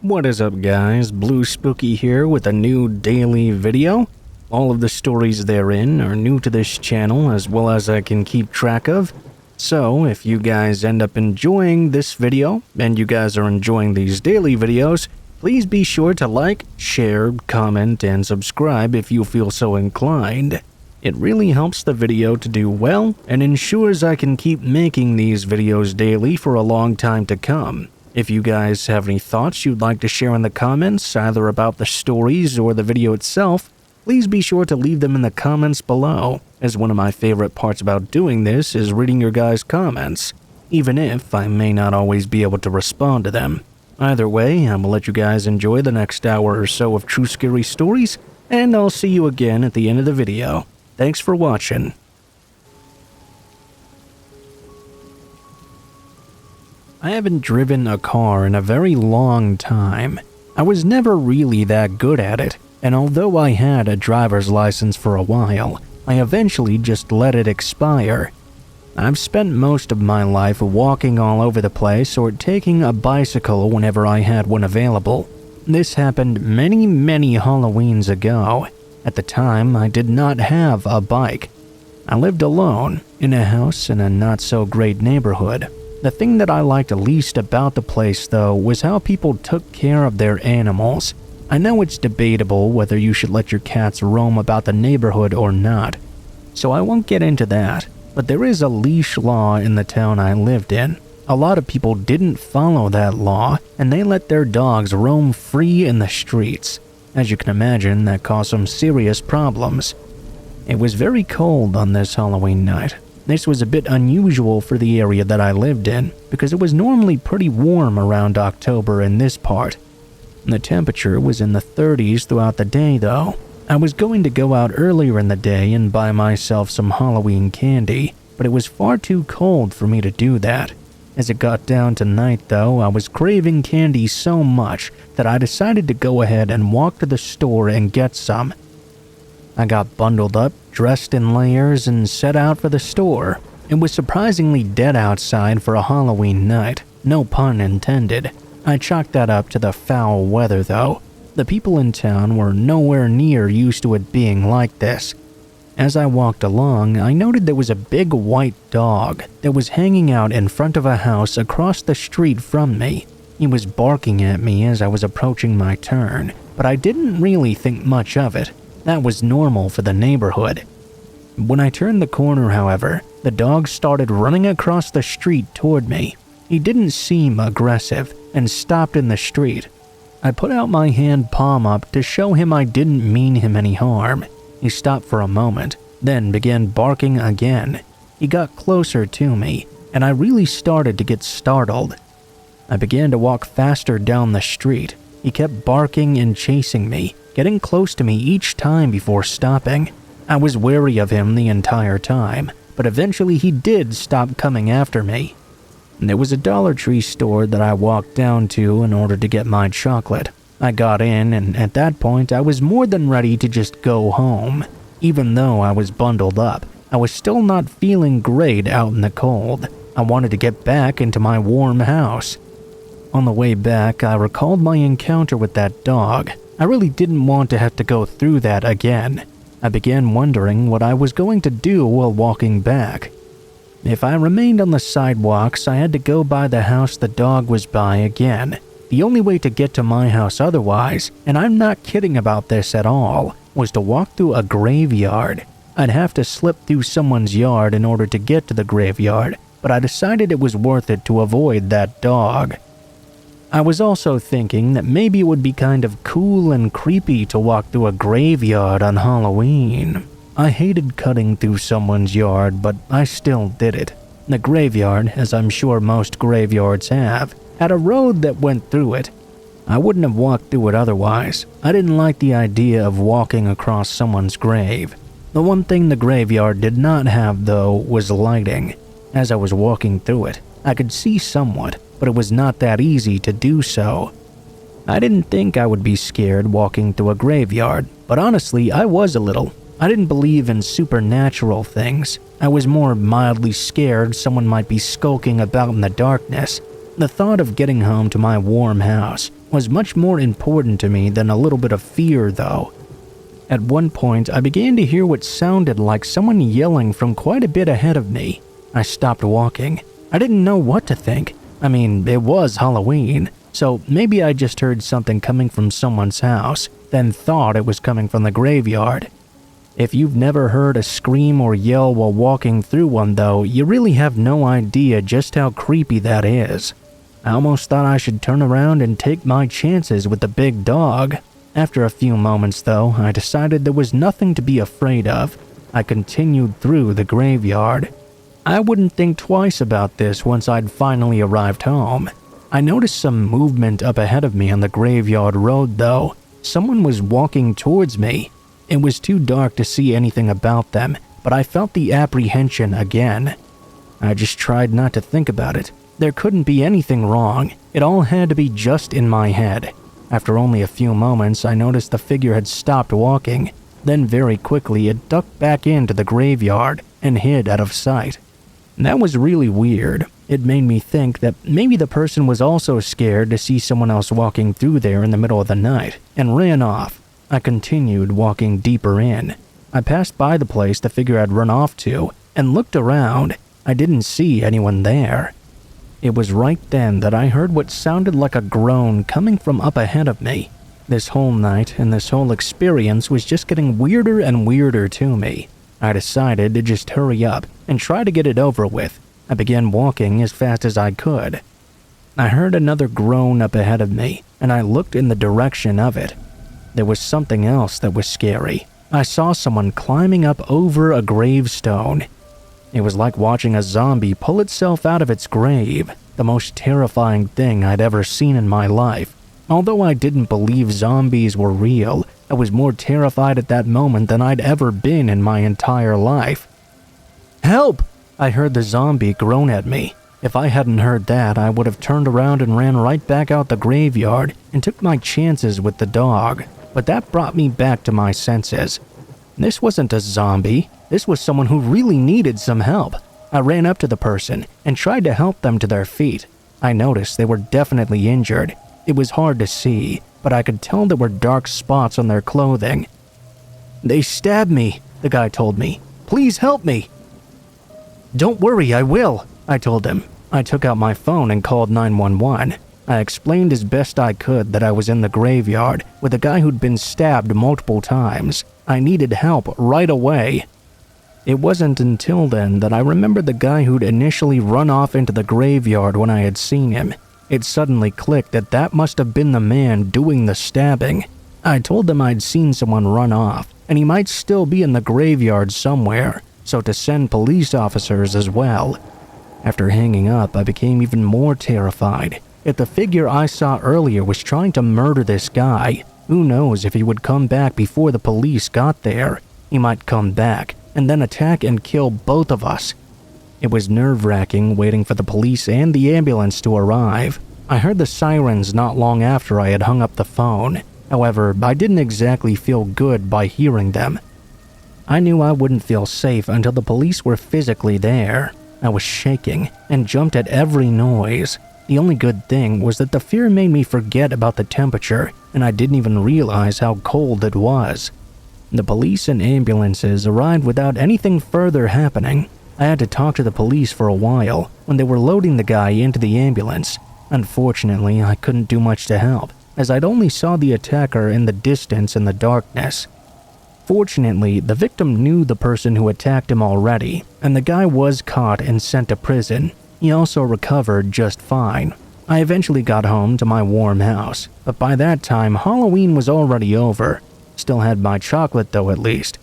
What is up guys, Blue Spooky here with a new daily video. All of the stories therein are new to this channel as well as I can keep track of. So if you guys end up enjoying this video and you guys are enjoying these daily videos, please be sure to like, share, comment, and subscribe if you feel so inclined. It really helps the video to do well and ensures I can keep making these videos daily for a long time to come. If you guys have any thoughts you'd like to share in the comments, either about the stories or the video itself, please be sure to leave them in the comments below, as one of my favorite parts about doing this is reading your guys' comments, even if I may not always be able to respond to them. Either way, I'm gonna let you guys enjoy the next hour or so of true scary stories, and I'll see you again at the end of the video. Thanks for watching. I haven't driven a car in a very long time. I was never really that good at it, and although I had a driver's license for a while, I eventually just let it expire. I've spent most of my life walking all over the place or taking a bicycle whenever I had one available. This happened many Halloweens ago. At the time, I did not have a bike. I lived alone, in a house in a not-so-great neighborhood. The thing that I liked least about the place, though, was how people took care of their animals. I know it's debatable whether you should let your cats roam about the neighborhood or not, so I won't get into that, but there is a leash law in the town I lived in. A lot of people didn't follow that law, and they let their dogs roam free in the streets. As you can imagine, that caused some serious problems. It was very cold on this Halloween night. This was a bit unusual for the area that I lived in, because it was normally pretty warm around October in this part. The temperature was in the 30s throughout the day though. I was going to go out earlier in the day and buy myself some Halloween candy, but it was far too cold for me to do that. As it got down to night though, I was craving candy so much that I decided to go ahead and walk to the store and get some. I got bundled up, dressed in layers, and set out for the store. It was surprisingly dead outside for a Halloween night, no pun intended. I chalked that up to the foul weather though. The people in town were nowhere near used to it being like this. As I walked along, I noted there was a big white dog that was hanging out in front of a house across the street from me. He was barking at me as I was approaching my turn, but I didn't really think much of it. That was normal for the neighborhood. When I turned the corner, however, the dog started running across the street toward me. He didn't seem aggressive and stopped in the street. I put out my hand palm up to show him I didn't mean him any harm. He stopped for a moment, then began barking again. He got closer to me, and I really started to get startled. I began to walk faster down the street. He kept barking and chasing me, getting close to me each time before stopping. I was wary of him the entire time, but eventually he did stop coming after me. There was a Dollar Tree store that I walked down to in order to get my chocolate. I got in, and at that point I was more than ready to just go home. Even though I was bundled up, I was still not feeling great out in the cold. I wanted to get back into my warm house. On the way back, I recalled my encounter with that dog. I really didn't want to have to go through that again. I began wondering what I was going to do while walking back. If I remained on the sidewalks, I had to go by the house the dog was by again. The only way to get to my house otherwise, and I'm not kidding about this at all, was to walk through a graveyard. I'd have to slip through someone's yard in order to get to the graveyard, but I decided it was worth it to avoid that dog. I was also thinking that maybe it would be kind of cool and creepy to walk through a graveyard on Halloween. I hated cutting through someone's yard, but I still did it. The graveyard, as I'm sure most graveyards have, had a road that went through it. I wouldn't have walked through it otherwise. I didn't like the idea of walking across someone's grave. The one thing the graveyard did not have, though, was lighting. As I was walking through it, I could see somewhat, but it was not that easy to do so. I didn't think I would be scared walking through a graveyard, but honestly, I was a little. I didn't believe in supernatural things. I was more mildly scared someone might be skulking about in the darkness. The thought of getting home to my warm house was much more important to me than a little bit of fear, though. At one point, I began to hear what sounded like someone yelling from quite a bit ahead of me. I stopped walking. I didn't know what to think. I mean, it was Halloween, so maybe I just heard something coming from someone's house, then thought it was coming from the graveyard. If you've never heard a scream or yell while walking through one, though, you really have no idea just how creepy that is. I almost thought I should turn around and take my chances with the big dog. After a few moments, though, I decided there was nothing to be afraid of. I continued through the graveyard. I wouldn't think twice about this once I'd finally arrived home. I noticed some movement up ahead of me on the graveyard road, though. Someone was walking towards me. It was too dark to see anything about them, but I felt the apprehension again. I just tried not to think about it. There couldn't be anything wrong. It all had to be just in my head. After only a few moments, I noticed the figure had stopped walking. Then very quickly, it ducked back into the graveyard and hid out of sight. That was really weird. It made me think that maybe the person was also scared to see someone else walking through there in the middle of the night and ran off. I continued walking deeper in. I passed by the place the figure had run off to and looked around. I didn't see anyone there. It was right then that I heard what sounded like a groan coming from up ahead of me. This whole night and this whole experience was just getting weirder and weirder to me. I decided to just hurry up and try to get it over with. I began walking as fast as I could. I heard another groan up ahead of me, and I looked in the direction of it. There was something else that was scary. I saw someone climbing up over a gravestone. It was like watching a zombie pull itself out of its grave, the most terrifying thing I'd ever seen in my life. Although I didn't believe zombies were real, I was more terrified at that moment than I'd ever been in my entire life. "Help!" I heard the zombie groan at me. If I hadn't heard that, I would have turned around and ran right back out the graveyard and took my chances with the dog. But that brought me back to my senses. This wasn't a zombie. This was someone who really needed some help. I ran up to the person and tried to help them to their feet. I noticed they were definitely injured. It was hard to see, but I could tell there were dark spots on their clothing. "They stabbed me," the guy told me. "Please help me." "Don't worry, I will," I told him. I took out my phone and called 911. I explained as best I could that I was in the graveyard with a guy who'd been stabbed multiple times. I needed help right away. It wasn't until then that I remembered the guy who'd initially run off into the graveyard when I had seen him. It suddenly clicked that that must have been the man doing the stabbing. I told him I'd seen someone run off, and he might still be in the graveyard somewhere, so to send police officers as well. After hanging up, I became even more terrified. If the figure I saw earlier was trying to murder this guy, who knows if he would come back before the police got there. He might come back and then attack and kill both of us. It was nerve-wracking waiting for the police and the ambulance to arrive. I heard the sirens not long after I had hung up the phone. However, I didn't exactly feel good by hearing them. I knew I wouldn't feel safe until the police were physically there. I was shaking and jumped at every noise. The only good thing was that the fear made me forget about the temperature, and I didn't even realize how cold it was. The police and ambulances arrived without anything further happening. I had to talk to the police for a while when they were loading the guy into the ambulance. Unfortunately, I couldn't do much to help, as I'd only saw the attacker in the distance in the darkness. Fortunately, the victim knew the person who attacked him already, and the guy was caught and sent to prison. He also recovered just fine. I eventually got home to my warm house, but by that time, Halloween was already over. Still had my chocolate though, at least.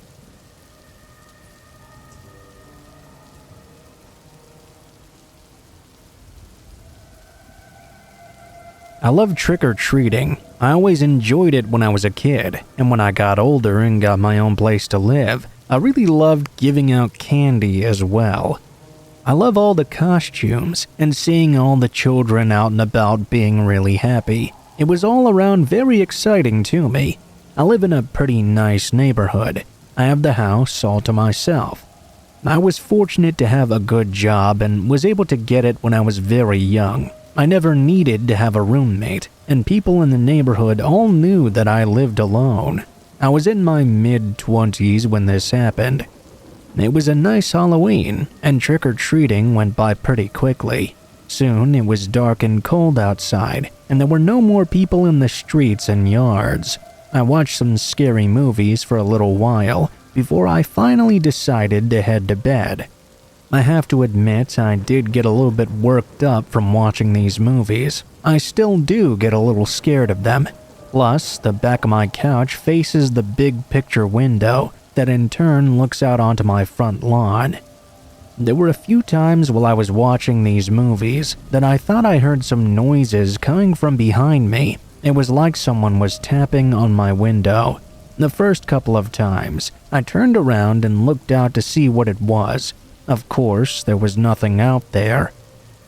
I love trick-or-treating. I always enjoyed it when I was a kid, and when I got older and got my own place to live, I really loved giving out candy as well. I love all the costumes and seeing all the children out and about being really happy. It was all around very exciting to me. I live in a pretty nice neighborhood. I have the house all to myself. I was fortunate to have a good job and was able to get it when I was very young. I never needed to have a roommate, and people in the neighborhood all knew that I lived alone. I was in my mid-20s when this happened. It was a nice Halloween, and trick-or-treating went by pretty quickly. Soon it was dark and cold outside, and there were no more people in the streets and yards. I watched some scary movies for a little while before I finally decided to head to bed. I have to admit I did get a little bit worked up from watching these movies. I still do get a little scared of them. Plus, the back of my couch faces the big picture window that in turn looks out onto my front lawn. There were a few times while I was watching these movies that I thought I heard some noises coming from behind me. It was like someone was tapping on my window. The first couple of times, I turned around and looked out to see what it was. Of course, there was nothing out there.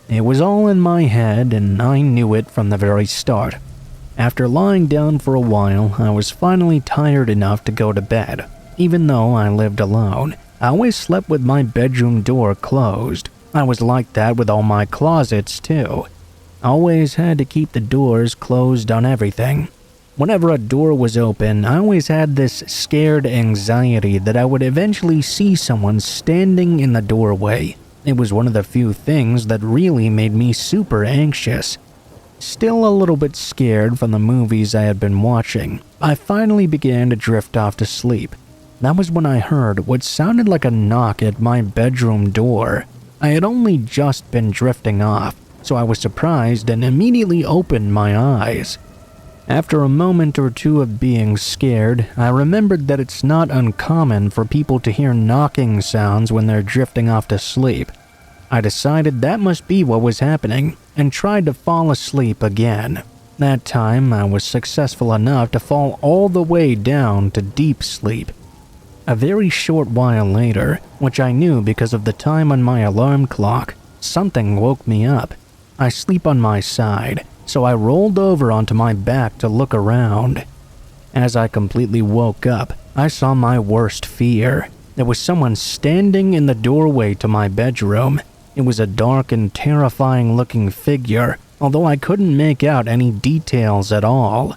It was all in my head, and I knew it from the very start. After lying down for a while, I was finally tired enough to go to bed. Even though I lived alone, I always slept with my bedroom door closed. I was like that with all my closets too. I always had to keep the doors closed on everything. Whenever a door was open, I always had this scared anxiety that I would eventually see someone standing in the doorway. It was one of the few things that really made me super anxious. Still a little bit scared from the movies I had been watching, I finally began to drift off to sleep. That was when I heard what sounded like a knock at my bedroom door. I had only just been drifting off, so I was surprised and immediately opened my eyes. After a moment or two of being scared, I remembered that it's not uncommon for people to hear knocking sounds when they're drifting off to sleep. I decided that must be what was happening and tried to fall asleep again. That time, I was successful enough to fall all the way down to deep sleep. A very short while later, which I knew because of the time on my alarm clock, something woke me up. I sleep on my side, so I rolled over onto my back to look around. As I completely woke up, I saw my worst fear. There was someone standing in the doorway to my bedroom. It was a dark and terrifying looking figure, although I couldn't make out any details at all.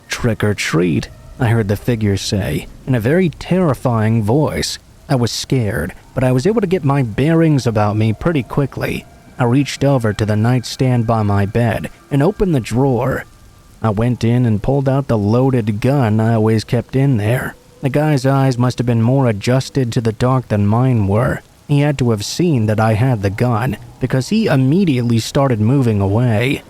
"Trick or treat," I heard the figure say, in a very terrifying voice. I was scared, but I was able to get my bearings about me pretty quickly. I reached over to the nightstand by my bed and opened the drawer. I went in and pulled out the loaded gun I always kept in there. The guy's eyes must have been more adjusted to the dark than mine were. He had to have seen that I had the gun because he immediately started moving away.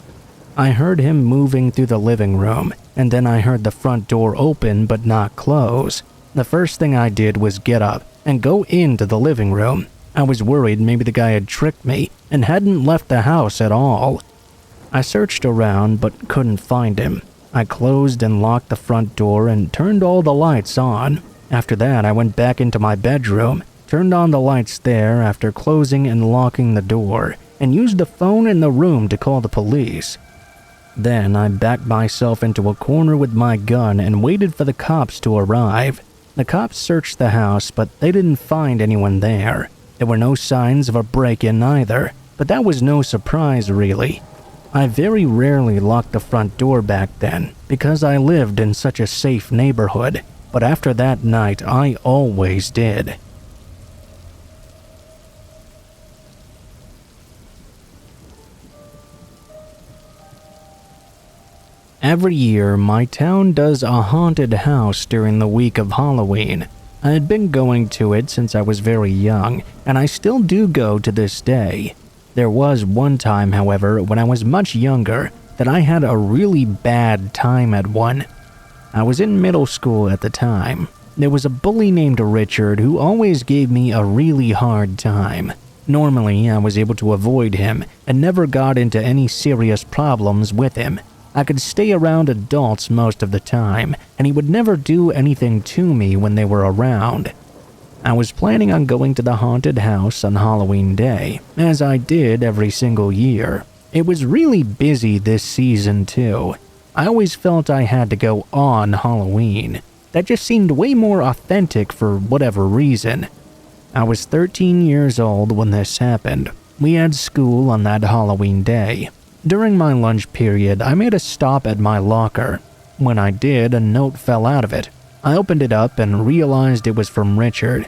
I heard him moving through the living room, and then I heard the front door open but not close. The first thing I did was get up and go into the living room. I was worried maybe the guy had tricked me and hadn't left the house at all. I searched around but couldn't find him. I closed and locked the front door and turned all the lights on. After that, I went back into my bedroom, turned on the lights there after closing and locking the door, and used the phone in the room to call the police. Then I backed myself into a corner with my gun and waited for the cops to arrive. The cops searched the house, but they didn't find anyone there. There were no signs of a break-in either, but that was no surprise really. I very rarely locked the front door back then because I lived in such a safe neighborhood, but after that night I always did. Every year, my town does a haunted house during the week of Halloween. I had been going to it since I was very young, and I still do go to this day. There was one time, however, when I was much younger, that I had a really bad time at one. I was in middle school at the time. There was a bully named Richard who always gave me a really hard time. Normally, I was able to avoid him and never got into any serious problems with him. I could stay around adults most of the time, and he would never do anything to me when they were around. I was planning on going to the haunted house on Halloween Day, as I did every single year. It was really busy this season too. I always felt I had to go on Halloween. That just seemed way more authentic for whatever reason. I was 13 years old when this happened. We had school on that Halloween day. During my lunch period, I made a stop at my locker. When I did, a note fell out of it. I opened it up and realized it was from Richard.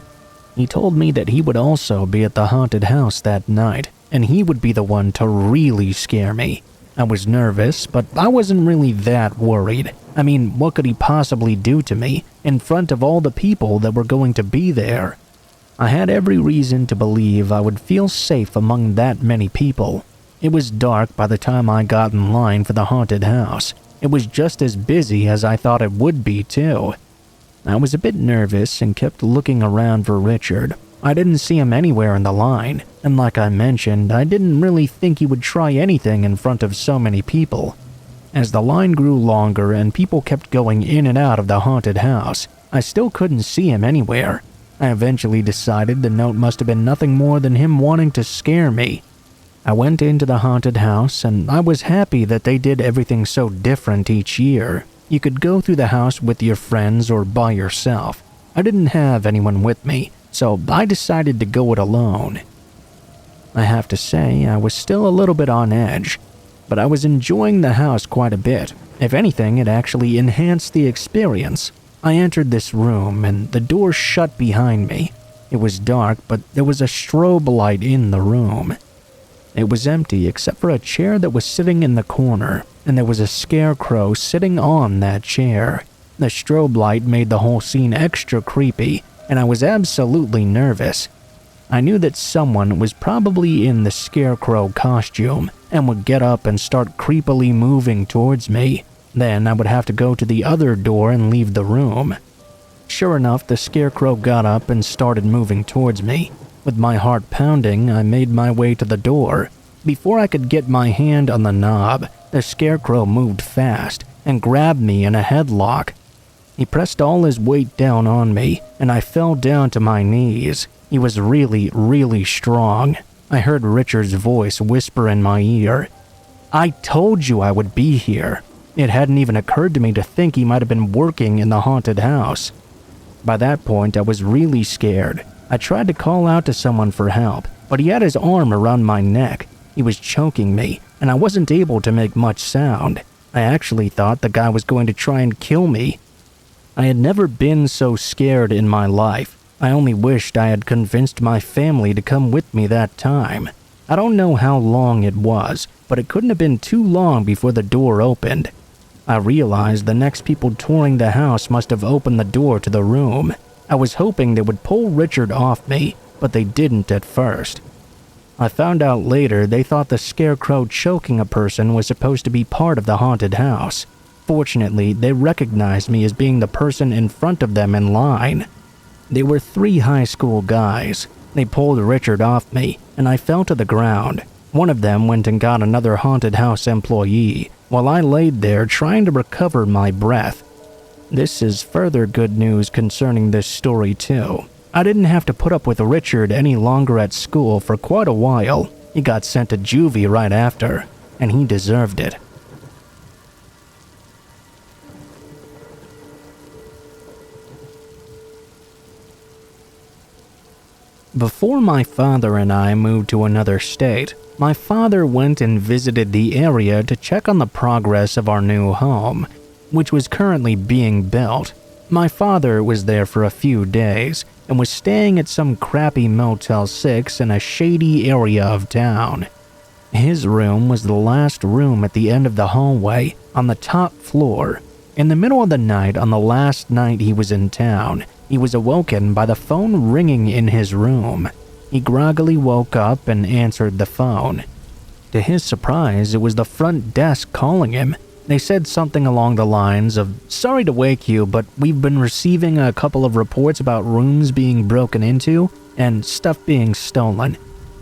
He told me that he would also be at the haunted house that night, and he would be the one to really scare me. I was nervous, but I wasn't really that worried. I mean, what could he possibly do to me in front of all the people that were going to be there? I had every reason to believe I would feel safe among that many people. It was dark by the time I got in line for the haunted house. It was just as busy as I thought it would be, too. I was a bit nervous and kept looking around for Richard. I didn't see him anywhere in the line, and like I mentioned, I didn't really think he would try anything in front of so many people. As the line grew longer and people kept going in and out of the haunted house, I still couldn't see him anywhere. I eventually decided the note must have been nothing more than him wanting to scare me. I went into the haunted house, and I was happy that they did everything so different each year. You could go through the house with your friends or by yourself. I didn't have anyone with me, so I decided to go it alone. I have to say, I was still a little bit on edge, but I was enjoying the house quite a bit. If anything, it actually enhanced the experience. I entered this room, and the door shut behind me. It was dark, but there was a strobe light in the room. It was empty except for a chair that was sitting in the corner, and there was a scarecrow sitting on that chair. The strobe light made the whole scene extra creepy, and I was absolutely nervous. I knew that someone was probably in the scarecrow costume and would get up and start creepily moving towards me. Then I would have to go to the other door and leave the room. Sure enough, the scarecrow got up and started moving towards me. With my heart pounding, I made my way to the door. Before I could get my hand on the knob, the scarecrow moved fast and grabbed me in a headlock. He pressed all his weight down on me, and I fell down to my knees. He was really strong. I heard Richard's voice whisper in my ear, "I told you I would be here." It hadn't even occurred to me to think he might have been working in the haunted house. By that point, I was really scared. I tried to call out to someone for help, but he had his arm around my neck. He was choking me, and I wasn't able to make much sound. I actually thought the guy was going to try and kill me. I had never been so scared in my life. I only wished I had convinced my family to come with me that time. I don't know how long it was, but it couldn't have been too long before the door opened. I realized the next people touring the house must have opened the door to the room. I was hoping they would pull Richard off me, but they didn't at first. I found out later they thought the scarecrow choking a person was supposed to be part of the haunted house. Fortunately, they recognized me as being the person in front of them in line. They were 3 high school guys. They pulled Richard off me, and I fell to the ground. One of them went and got another haunted house employee, while I laid there trying to recover my breath. This is further good news concerning this story too. I didn't have to put up with Richard any longer at school for quite a while. He got sent to juvie right after, and he deserved it. Before my father and I moved to another state, my father went and visited the area to check on the progress of our new home, which was currently being built. My father was there for a few days and was staying at some crappy Motel 6 in a shady area of town. His room was the last room at the end of the hallway on the top floor. In the middle of the night on the last night he was in town, he was awoken by the phone ringing in his room. He groggily woke up and answered the phone. To his surprise, it was the front desk calling him. They said something along the lines of, "Sorry to wake you, but we've been receiving a couple of reports about rooms being broken into and stuff being stolen.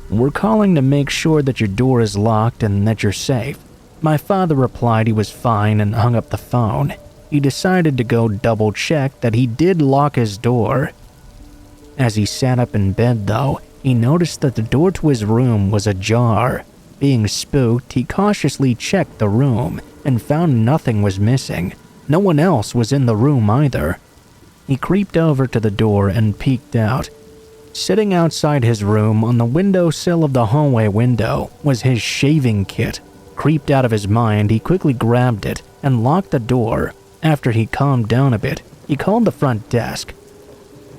We're calling to make sure that your door is locked and that you're safe." My father replied he was fine and hung up the phone. He decided to go double check that he did lock his door. As he sat up in bed though, he noticed that the door to his room was ajar. Being spooked, he cautiously checked the room and found nothing was missing. No one else was in the room either. He creeped over to the door and peeked out. Sitting outside his room on the windowsill of the hallway window was his shaving kit. Creeped out of his mind, he quickly grabbed it and locked the door. After he calmed down a bit, he called the front desk.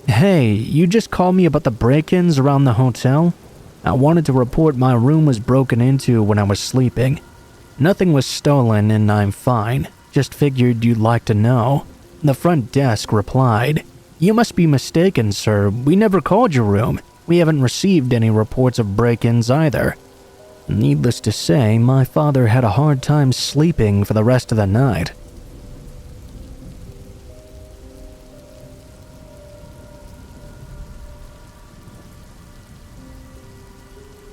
"Hey, you just called me about the break-ins around the hotel? I wanted to report my room was broken into when I was sleeping. Nothing was stolen and I'm fine. Just figured you'd like to know." The front desk replied, "You must be mistaken, sir. We never called your room. We haven't received any reports of break-ins either." Needless to say, my father had a hard time sleeping for the rest of the night.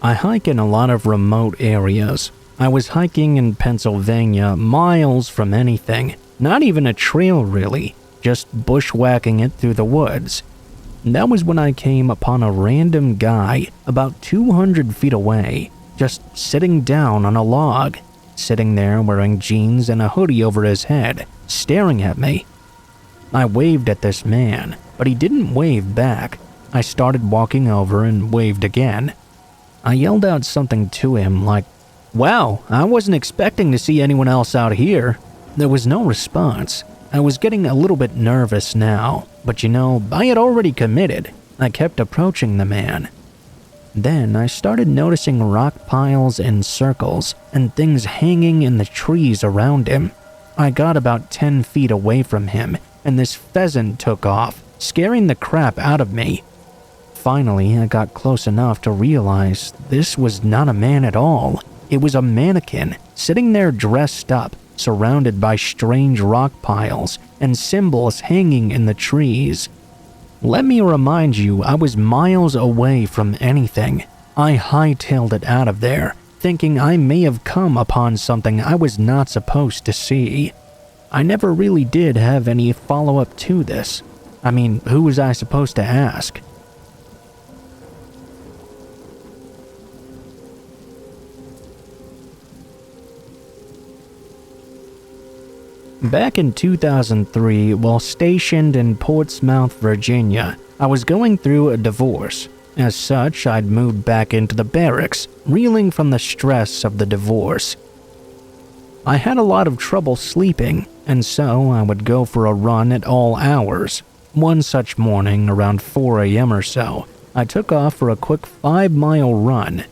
I hike in a lot of remote areas. I was hiking in Pennsylvania, miles from anything. Not even a trail really, just bushwhacking it through the woods. That was when I came upon a random guy about 200 feet away, just sitting down on a log, sitting there wearing jeans and a hoodie over his head, staring at me. I waved at this man, but he didn't wave back. I started walking over and waved again. I yelled out something to him like, "Wow, I wasn't expecting to see anyone else out here." There was no response. I was getting a little bit nervous now, but I had already committed. I kept approaching the man. Then I started noticing rock piles in circles and things hanging in the trees around him. I got about 10 feet away from him, and this pheasant took off, scaring the crap out of me. Finally, I got close enough to realize this was not a man at all. It was a mannequin, sitting there dressed up, surrounded by strange rock piles and symbols hanging in the trees. Let me remind you, I was miles away from anything. I hightailed it out of there, thinking I may have come upon something I was not supposed to see. I never really did have any follow-up to this. I mean, who was I supposed to ask? Back in 2003, while stationed in Portsmouth, Virginia, I was going through a divorce. As such, I'd moved back into the barracks, reeling from the stress of the divorce. I had a lot of trouble sleeping, and so I would go for a run at all hours. One such morning, around 4 a.m. or so, I took off for a quick 5-mile run.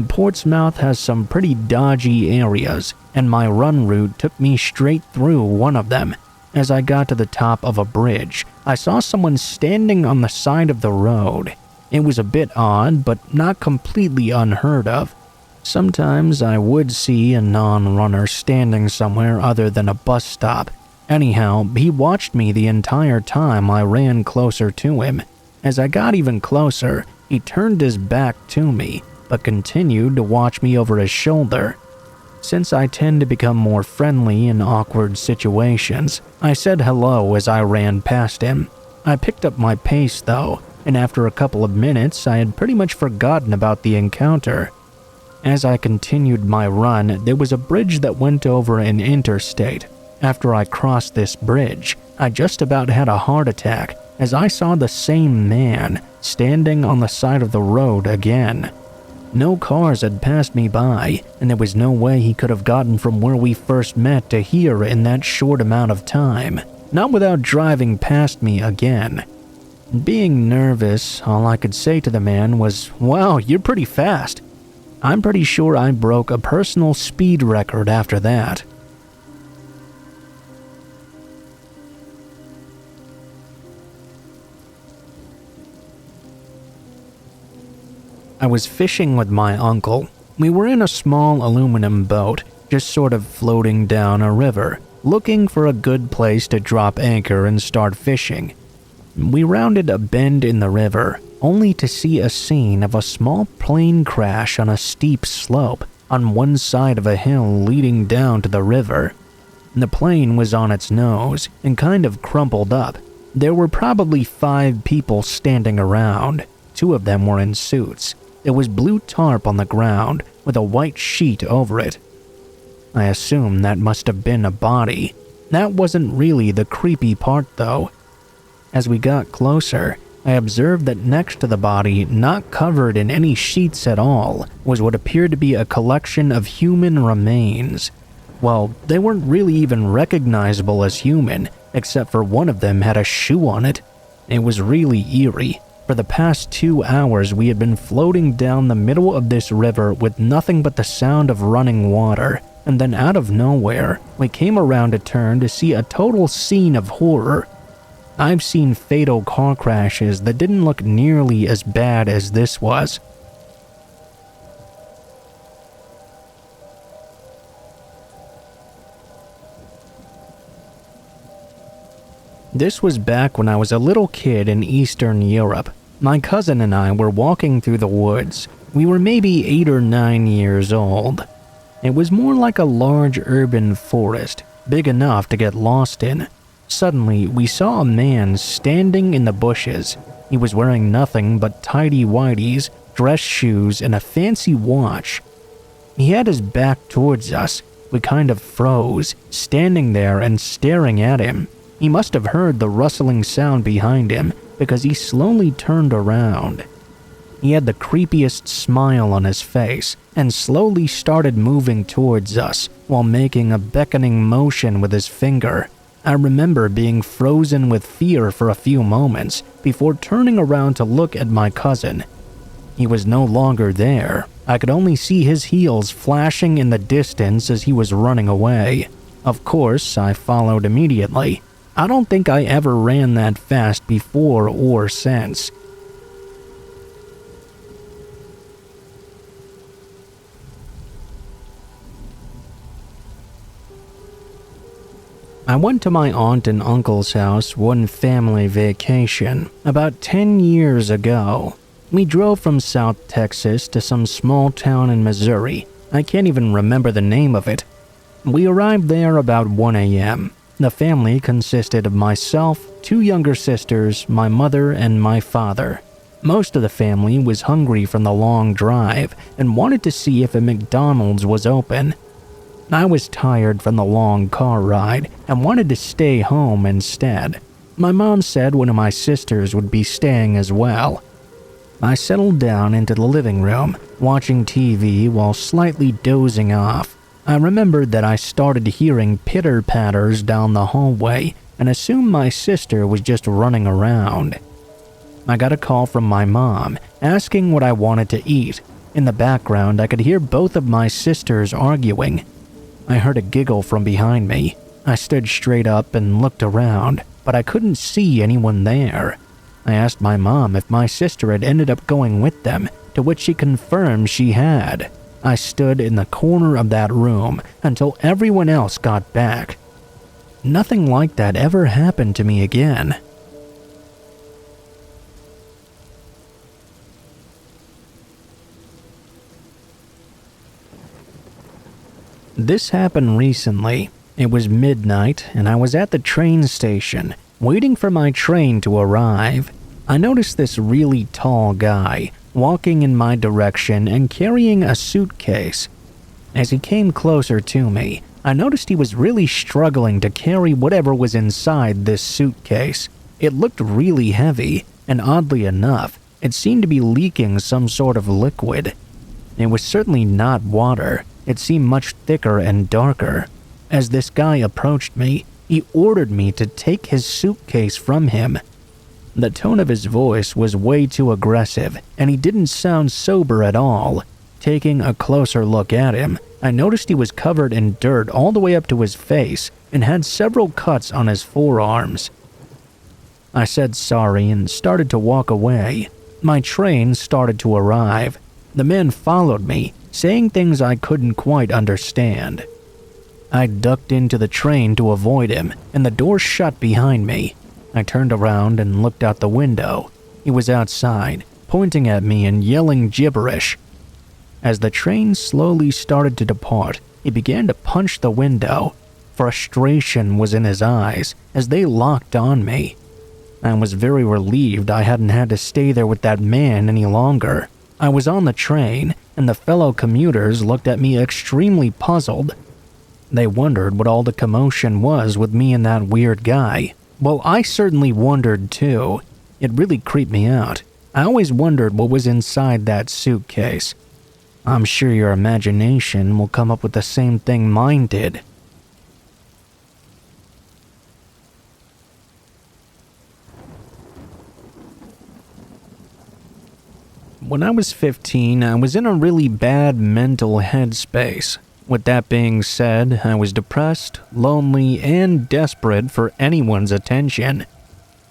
Portsmouth has some pretty dodgy areas, and my run route took me straight through one of them. As I got to the top of a bridge, I saw someone standing on the side of the road. It was a bit odd, but not completely unheard of. Sometimes I would see a non-runner standing somewhere other than a bus stop. Anyhow, he watched me the entire time I ran closer to him. As I got even closer, he turned his back to me, but continued to watch me over his shoulder. Since I tend to become more friendly in awkward situations, I said hello as I ran past him. I picked up my pace though, and after a couple of minutes, I had pretty much forgotten about the encounter. As I continued my run, there was a bridge that went over an interstate. After I crossed this bridge, I just about had a heart attack as I saw the same man standing on the side of the road again. No cars had passed me by, and there was no way he could have gotten from where we first met to here in that short amount of time, not without driving past me again. Being nervous, all I could say to the man was, "Wow, you're pretty fast." I'm pretty sure I broke a personal speed record after that. I was fishing with my uncle. We were in a small aluminum boat, just sort of floating down a river, looking for a good place to drop anchor and start fishing. We rounded a bend in the river, only to see a scene of a small plane crash on a steep slope on one side of a hill leading down to the river. The plane was on its nose and kind of crumpled up. There were probably 5 people standing around. 2 of them were in suits. There was blue tarp on the ground with a white sheet over it. I assume that must have been a body. That wasn't really the creepy part though. As we got closer, I observed that next to the body, not covered in any sheets at all, was what appeared to be a collection of human remains. Well, they weren't really even recognizable as human, except for one of them had a shoe on it. It was really eerie. For the past 2 hours, we had been floating down the middle of this river with nothing but the sound of running water, and then out of nowhere, we came around a turn to see a total scene of horror. I've seen fatal car crashes that didn't look nearly as bad as this was. This was back when I was a little kid in Eastern Europe. My cousin and I were walking through the woods. We were maybe 8 or 9 years old. It was more like a large urban forest, big enough to get lost in. Suddenly, we saw a man standing in the bushes. He was wearing nothing but tighty-whities, dress shoes, and a fancy watch. He had his back towards us. We kind of froze, standing there and staring at him. He must have heard the rustling sound behind him because he slowly turned around. He had the creepiest smile on his face and slowly started moving towards us while making a beckoning motion with his finger. I remember being frozen with fear for a few moments before turning around to look at my cousin. He was no longer there. I could only see his heels flashing in the distance as he was running away. Of course, I followed immediately. I don't think I ever ran that fast before or since. I went to my aunt and uncle's house one family vacation about 10 years ago. We drove from South Texas to some small town in Missouri. I can't even remember the name of it. We arrived there about 1 a.m. The family consisted of myself, 2 younger sisters, my mother, and my father. Most of the family was hungry from the long drive and wanted to see if a McDonald's was open. I was tired from the long car ride and wanted to stay home instead. My mom said one of my sisters would be staying as well. I settled down into the living room, watching TV while slightly dozing off. I remembered that I started hearing pitter-patters down the hallway and assumed my sister was just running around. I got a call from my mom asking what I wanted to eat. In the background, I could hear both of my sisters arguing. I heard a giggle from behind me. I stood straight up and looked around, but I couldn't see anyone there. I asked my mom if my sister had ended up going with them, to which she confirmed she had. I stood in the corner of that room until everyone else got back. Nothing like that ever happened to me again. This happened recently. It was midnight and I was at the train station, waiting for my train to arrive. I noticed this really tall guy walking in my direction and carrying a suitcase. As he came closer to me, I noticed he was really struggling to carry whatever was inside this suitcase. It looked really heavy, and oddly enough, it seemed to be leaking some sort of liquid. It was certainly not water. It seemed much thicker and darker. As this guy approached me, he ordered me to take his suitcase from him. The tone of his voice was way too aggressive, and he didn't sound sober at all. Taking a closer look at him, I noticed he was covered in dirt all the way up to his face and had several cuts on his forearms. I said sorry and started to walk away. My train started to arrive. The man followed me, saying things I couldn't quite understand. I ducked into the train to avoid him, and the door shut behind me. I turned around and looked out the window. He was outside, pointing at me and yelling gibberish. As the train slowly started to depart, he began to punch the window. Frustration was in his eyes as they locked on me. I was very relieved I hadn't had to stay there with that man any longer. I was on the train, and the fellow commuters looked at me extremely puzzled. They wondered what all the commotion was with me and that weird guy. Well, I certainly wondered too. It really creeped me out. I always wondered what was inside that suitcase. I'm sure your imagination will come up with the same thing mine did. When I was 15, I was in a really bad mental headspace. With that being said, I was depressed, lonely, and desperate for anyone's attention.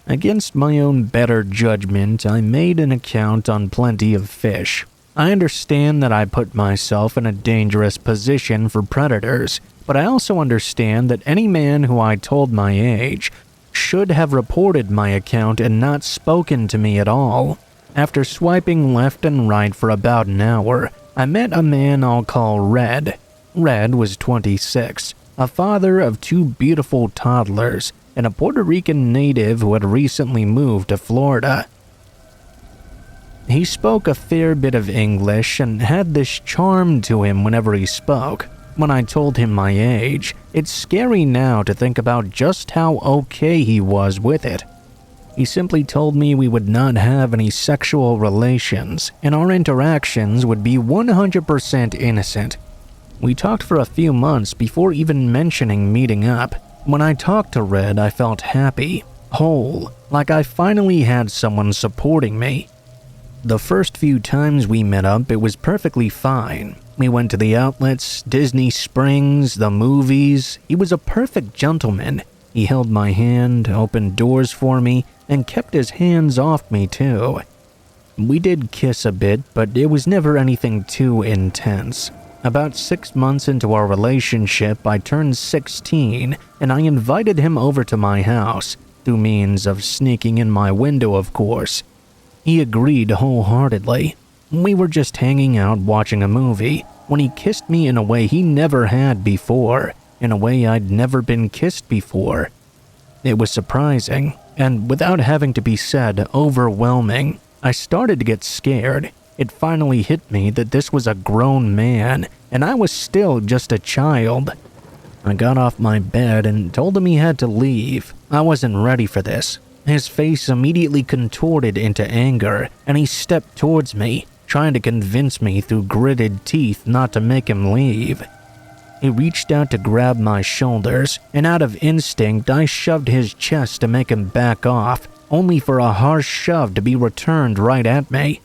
Against my own better judgment, I made an account on Plenty of Fish. I understand that I put myself in a dangerous position for predators, but I also understand that any man who I told my age should have reported my account and not spoken to me at all. After swiping left and right for about an hour, I met a man I'll call Red. Red was 26, a father of 2 beautiful toddlers, and a Puerto Rican native who had recently moved to Florida. He spoke a fair bit of English and had this charm to him whenever he spoke. When I told him my age, it's scary now to think about just how okay he was with it. He simply told me we would not have any sexual relations, and our interactions would be 100% innocent. We talked for a few months before even mentioning meeting up. When I talked to Red, I felt happy, whole, like I finally had someone supporting me. The first few times we met up, it was perfectly fine. We went to the outlets, Disney Springs, the movies. He was a perfect gentleman. He held my hand, opened doors for me, and kept his hands off me too. We did kiss a bit, but it was never anything too intense. About 6 months into our relationship, I turned 16, and I invited him over to my house, through means of sneaking in my window, of course. He agreed wholeheartedly. We were just hanging out watching a movie when he kissed me in a way he never had before, in a way I'd never been kissed before. It was surprising, and without having to be said, overwhelming. I started to get scared. It finally hit me that this was a grown man, and I was still just a child. I got off my bed and told him he had to leave. I wasn't ready for this. His face immediately contorted into anger, and he stepped towards me, trying to convince me through gritted teeth not to make him leave. He reached out to grab my shoulders, and out of instinct, I shoved his chest to make him back off, only for a harsh shove to be returned right at me.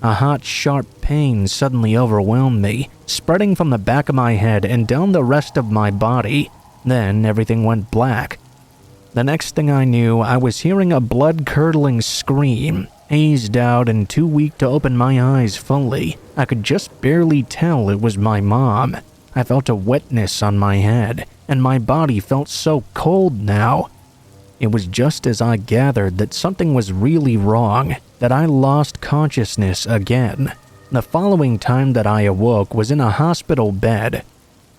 A hot, sharp pain suddenly overwhelmed me, spreading from the back of my head and down the rest of my body. Then everything went black. The next thing I knew, I was hearing a blood-curdling scream. Hazed out and too weak to open my eyes fully, I could just barely tell it was my mom. I felt a wetness on my head, and my body felt so cold now. It was just as I gathered that something was really wrong, that I lost consciousness again. The following time that I awoke was in a hospital bed.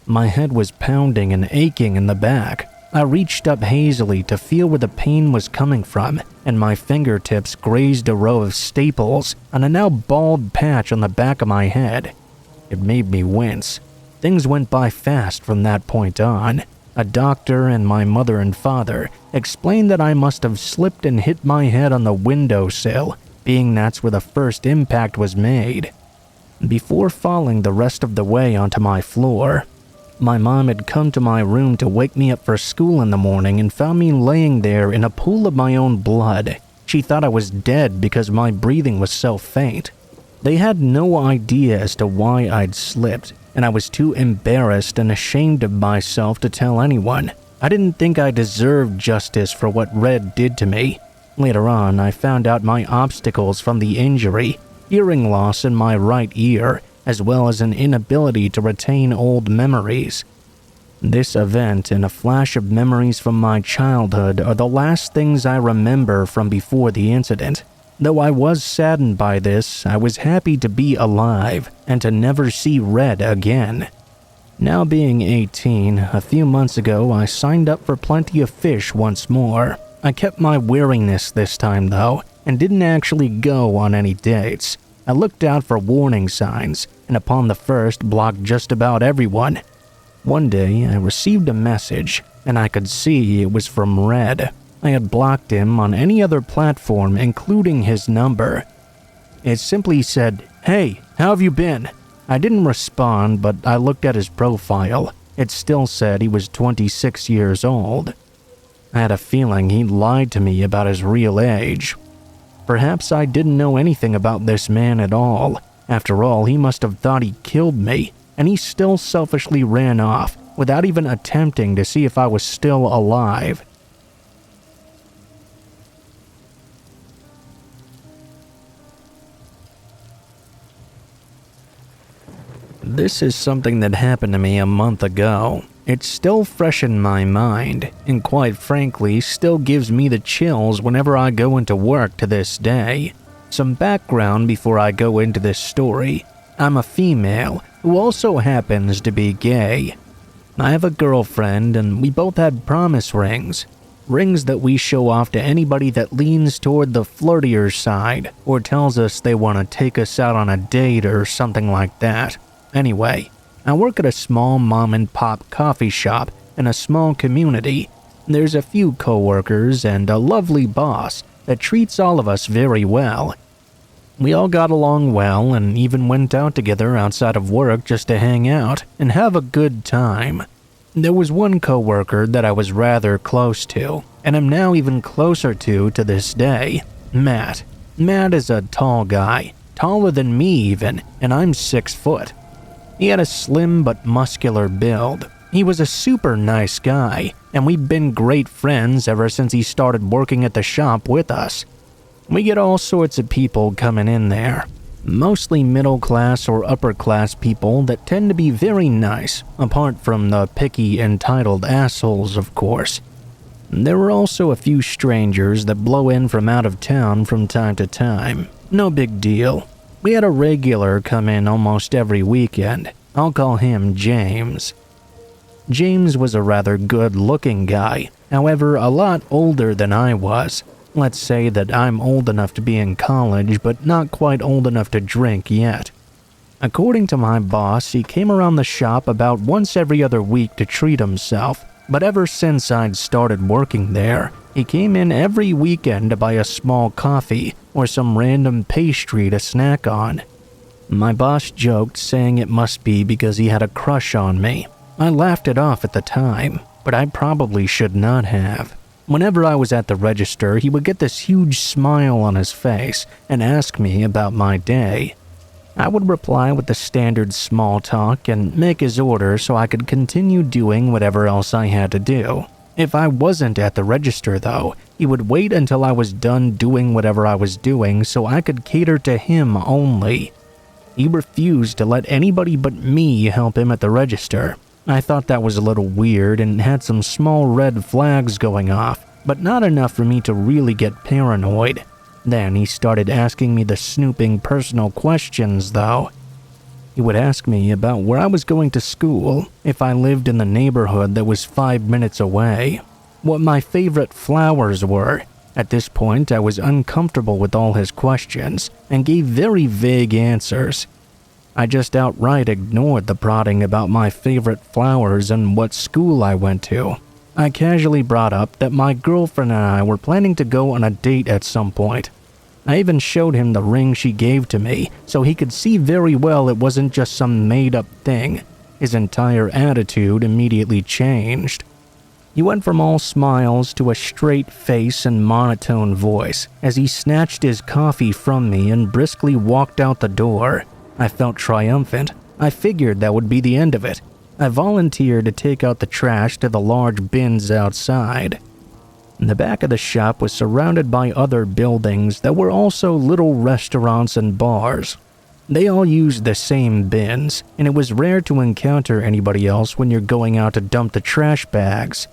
My head was pounding and aching in the back. I reached up hazily to feel where the pain was coming from, and my fingertips grazed a row of staples on a now bald patch on the back of my head. It made me wince. Things went by fast from that point on. A doctor and my mother and father explained that I must have slipped and hit my head on the windowsill, being that's where the first impact was made. Before falling the rest of the way onto my floor, my mom had come to my room to wake me up for school in the morning and found me laying there in a pool of my own blood. She thought I was dead because my breathing was so faint. They had no idea as to why I'd slipped, and I was too embarrassed and ashamed of myself to tell anyone. I didn't think I deserved justice for what Red did to me. Later on, I found out my obstacles from the injury, hearing loss in my right ear, as well as an inability to retain old memories. This event and a flash of memories from my childhood are the last things I remember from before the incident. Though I was saddened by this, I was happy to be alive and to never see Red again. Now being 18, a few months ago I signed up for Plenty of Fish once more. I kept my wariness this time though, and didn't actually go on any dates. I looked out for warning signs, and upon the first blocked just about everyone. One day I received a message, and I could see it was from Red. I had blocked him on any other platform, including his number. It simply said, "Hey, how have you been?" I didn't respond, but I looked at his profile. It still said he was 26 years old. I had a feeling he lied to me about his real age. Perhaps I didn't know anything about this man at all. After all, he must have thought he killed me, and he still selfishly ran off without even attempting to see if I was still alive. This is something that happened to me a month ago. It's still fresh in my mind, and quite frankly, still gives me the chills whenever I go into work to this day. Some background before I go into this story. I'm a female who also happens to be gay. I have a girlfriend, and we both had promise rings. Rings that we show off to anybody that leans toward the flirtier side or tells us they want to take us out on a date or something like that. Anyway, I work at a small mom-and-pop coffee shop in a small community. There's a few coworkers and a lovely boss that treats all of us very well. We all got along well and even went out together outside of work just to hang out and have a good time. There was one coworker that I was rather close to, and am now even closer to this day, Matt. Matt is a tall guy, taller than me even, and I'm 6 foot. He had a slim but muscular build. He was a super nice guy, and we'd been great friends ever since he started working at the shop with us. We get all sorts of people coming in there, mostly middle-class or upper-class people that tend to be very nice, apart from the picky, entitled assholes, of course. There were also a few strangers that blow in from out of town from time to time. No big deal. We had a regular come in almost every weekend. I'll call him James. James was a rather good-looking guy, however, a lot older than I was. Let's say that I'm old enough to be in college, but not quite old enough to drink yet. According to my boss, he came around the shop about once every other week to treat himself, but ever since I'd started working there, he came in every weekend to buy a small coffee or some random pastry to snack on. My boss joked, saying it must be because he had a crush on me. I laughed it off at the time, but I probably should not have. Whenever I was at the register, he would get this huge smile on his face and ask me about my day. I would reply with the standard small talk and make his order so I could continue doing whatever else I had to do. If I wasn't at the register, though, he would wait until I was done doing whatever I was doing so I could cater to him only. He refused to let anybody but me help him at the register. I thought that was a little weird and had some small red flags going off, but not enough for me to really get paranoid. Then he started asking me the snooping personal questions, though. He would ask me about where I was going to school, if I lived in the neighborhood that was 5 minutes away, what my favorite flowers were. At this point, I was uncomfortable with all his questions and gave very vague answers. I just outright ignored the prodding about my favorite flowers and what school I went to. I casually brought up that my girlfriend and I were planning to go on a date at some point. I even showed him the ring she gave to me, so he could see very well it wasn't just some made-up thing. His entire attitude immediately changed. He went from all smiles to a straight face and monotone voice as he snatched his coffee from me and briskly walked out the door. I felt triumphant. I figured that would be the end of it. I volunteered to take out the trash to the large bins outside. The back of the shop was surrounded by other buildings that were also little restaurants and bars. They all used the same bins, and it was rare to encounter anybody else when you're going out to dump the trash bags.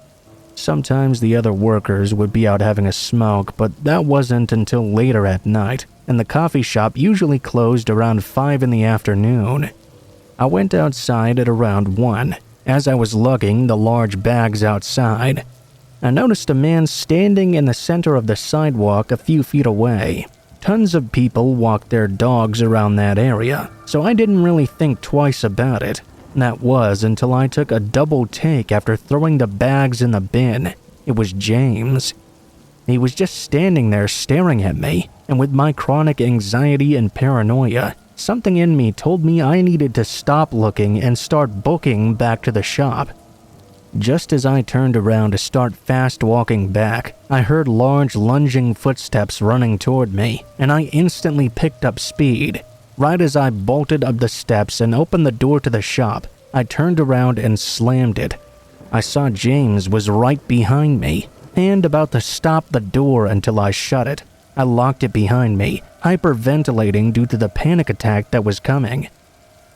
Sometimes the other workers would be out having a smoke, but that wasn't until later at night, and the coffee shop usually closed around 5 in the afternoon. I went outside at around 1. As I was lugging the large bags outside, I noticed a man standing in the center of the sidewalk a few feet away. Tons of people walked their dogs around that area, so I didn't really think twice about it. That was until I took a double take after throwing the bags in the bin. It was James. He was just standing there staring at me, and with my chronic anxiety and paranoia, something in me told me I needed to stop looking and start booking back to the shop. Just as I turned around to start fast walking back, I heard large lunging footsteps running toward me, and I instantly picked up speed. Right as I bolted up the steps and opened the door to the shop, I turned around and slammed it. I saw James was right behind me, and about to stop the door until I shut it. I locked it behind me, hyperventilating due to the panic attack that was coming.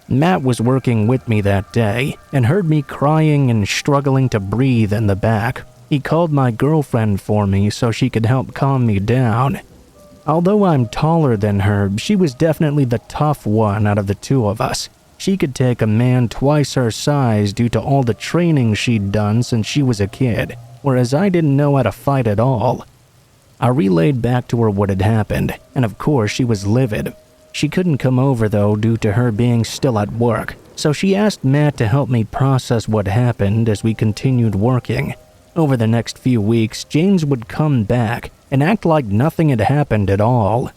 Matt was working with me that day and heard me crying and struggling to breathe in the back. He called my girlfriend for me so she could help calm me down. Although I'm taller than her, she was definitely the tough one out of the two of us. She could take a man twice her size due to all the training she'd done since she was a kid, whereas I didn't know how to fight at all. I relayed back to her what had happened, and of course she was livid. She couldn't come over though due to her being still at work, so she asked Matt to help me process what happened as we continued working. Over the next few weeks, James would come back and act like nothing had happened at all.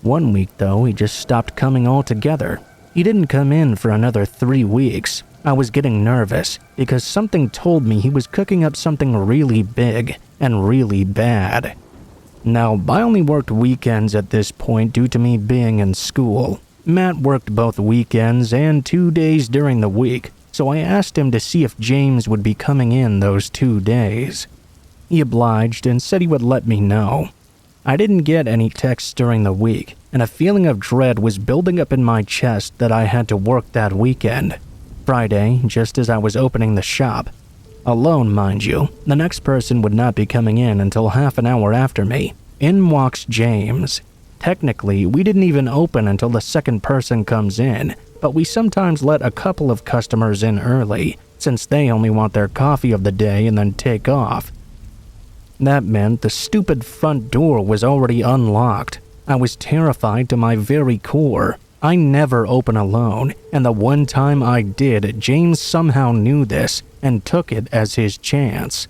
One week though, he just stopped coming altogether. He didn't come in for another 3 weeks. I was getting nervous because something told me he was cooking up something really big and really bad. Now, I only worked weekends at this point due to me being in school. Matt worked both weekends and 2 days during the week, so I asked him to see if James would be coming in those 2 days. He obliged and said he would let me know. I didn't get any texts during the week, and a feeling of dread was building up in my chest that I had to work that weekend. Friday, just as I was opening the shop, alone mind you, the next person would not be coming in until half an hour after me. In walks James. Technically, we didn't even open until the second person comes in, but we sometimes let a couple of customers in early, since they only want their coffee of the day and then take off. That meant the stupid front door was already unlocked. I was terrified to my very core. I never open alone, and the one time I did, James somehow knew this and took it as his chance.